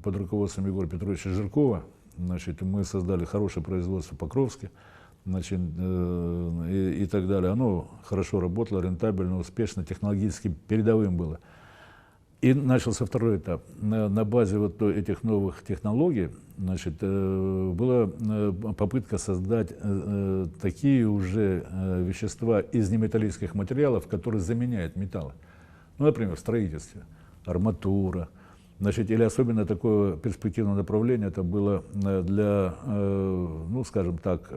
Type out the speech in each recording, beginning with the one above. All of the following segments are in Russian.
под руководством Егора Петровича Жиркова, значит, мы создали хорошее производство в Покровске, значит, и так далее. Оно хорошо работало, рентабельно, успешно, технологически передовым было. И начался второй этап. На базе вот этих новых технологий, значит, была попытка создать такие уже вещества из неметаллических материалов, которые заменяют металлы. Ну, например, в строительстве, арматура. Значит, или особенно такое перспективное направление, это было для, ну, скажем так,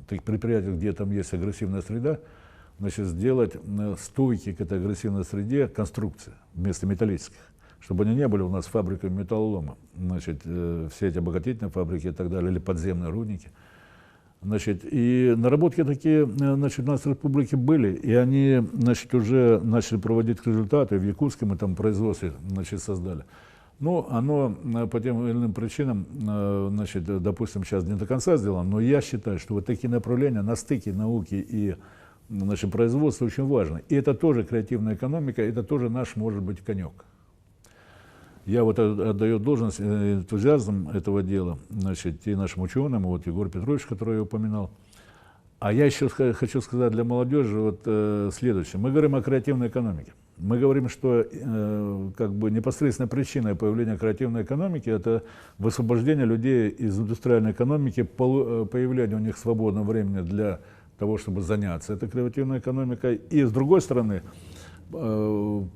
таких предприятий, где там есть агрессивная среда, значит, сделать стойки к этой агрессивной среде конструкции вместо металлических, чтобы они не были у нас фабриками металлолома, значит, все эти обогатительные фабрики и так далее, или подземные рудники. Значит, и наработки такие, значит, у нас в республике были, и они, значит, уже начали проводить результаты. В Якутске мы там производстве, значит, создали. Но оно по тем или иным причинам, значит, допустим, сейчас не до конца сделано, но я считаю, что вот такие направления на стыке науки и, значит, производства очень важны. И это тоже креативная экономика, это тоже наш, может быть, конек. Я вот отдаю должность, энтузиазм этого дела, значит, и нашим ученым, вот Егор Петрович, который я упоминал. А я еще хочу сказать для молодежи вот следующее. Мы говорим о креативной экономике. Мы говорим, что как бы непосредственная причина появления креативной экономики – это высвобождение людей из индустриальной экономики, появление у них свободного времени для того, чтобы заняться этой креативной экономикой. И с другой стороны,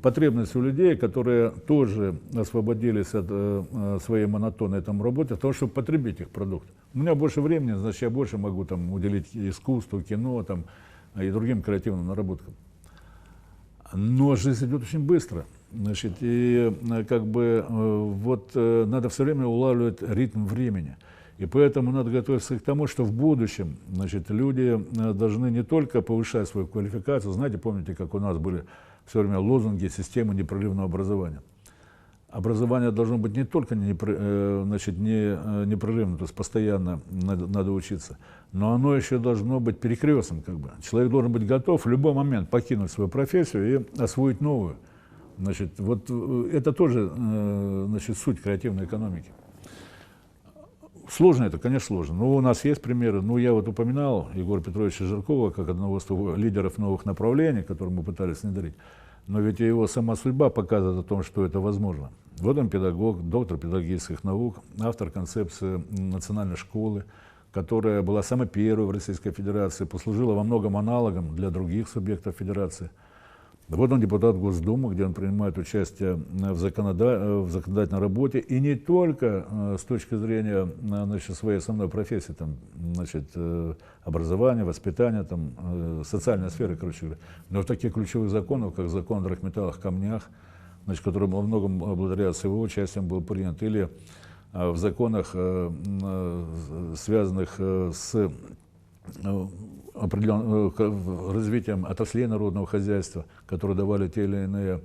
потребность у людей, которые тоже освободились от своей монотонной там работы, для того, чтобы потребить их продукт. У меня больше времени, значит, я больше могу там уделить искусству, кино там, и другим креативным наработкам. Но жизнь идет очень быстро. Значит, и как бы вот надо все время улавливать ритм времени. И поэтому надо готовиться к тому, что в будущем, значит, люди должны не только повышать свою квалификацию. Знаете, помните, как у нас были все время лозунги системы непрерывного образования. Образование должно быть не только значит, непрерывно, то есть постоянно надо учиться, но оно еще должно быть перекрестным. Как бы. Человек должен быть готов в любой момент покинуть свою профессию и освоить новую. Значит, вот это тоже, значит, суть креативной экономики. Сложно это, конечно, сложно. Но у нас есть примеры. Ну, я вот упоминал Егора Петровича Жиркова как одного из лидеров новых направлений, которые мы пытались внедрить. Но ведь его сама судьба показывает о том, что это возможно. Вот он педагог, доктор педагогических наук, автор концепции национальной школы, которая была самой первой в Российской Федерации, послужила во многом аналогом для других субъектов Федерации. Вот он депутат Госдумы, где он принимает участие в законодательной работе, и не только с точки зрения, значит, своей основной профессии, там, значит, образования, воспитания, там, социальной сферы, короче говоря, но в таких ключевых законах, как закон о драгметаллах, камнях, значит, который во многом благодаря с его участием был принят, или в законах, связанных с развитием отраслей народного хозяйства, которые давали те или иные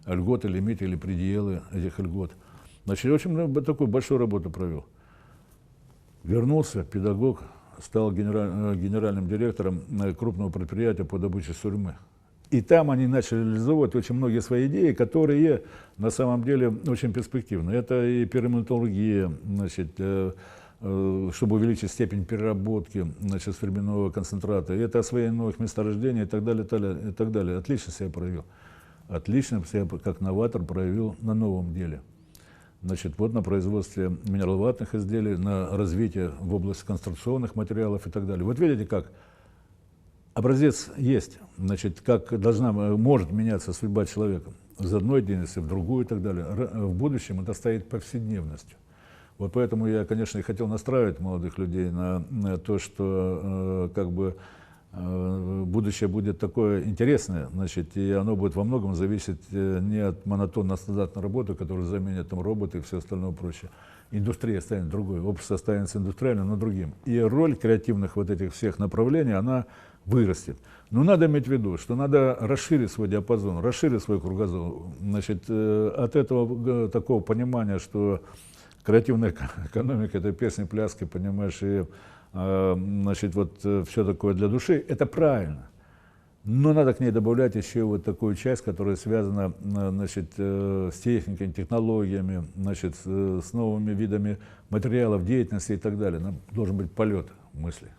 льготы, лимиты или пределы этих льгот. Значит, очень такую большую работу провел. Вернулся, педагог, стал генеральным директором крупного предприятия по добыче сурьмы. И там они начали реализовывать очень многие свои идеи, которые на самом деле очень перспективны. Это и перманентология, значит, чтобы увеличить степень переработки, значит, сырьевого концентрата, и это освоение новых месторождений и так далее, и так далее. Отлично себя проявил. Отлично себя как новатор проявил на новом деле. Значит, вот на производстве минераловатных изделий, на развитие в области конструкционных материалов и так далее. Вот видите, как образец есть, значит, как может меняться судьба человека из одной деятельности в другую и так далее. В будущем это станет повседневностью. Вот поэтому я, конечно, и хотел настраивать молодых людей на то, что как бы будущее будет такое интересное, значит, и оно будет во многом зависеть не от монотонно-стандартной работы, которую заменят там роботы и все остальное прочее. Индустрия станет другой, общество останется индустриальным, но другим. И роль креативных вот этих всех направлений, она вырастет. Но надо иметь в виду, что надо расширить свой диапазон, расширить свой кругозор. Значит, от этого такого понимания, что креативная экономика – это песни, пляски, понимаешь, и значит, вот все такое для души – это правильно. Но надо к ней добавлять еще вот такую часть, которая связана, значит, с техникой, технологиями, значит, с новыми видами материалов, деятельности и так далее. Должен быть полет мысли.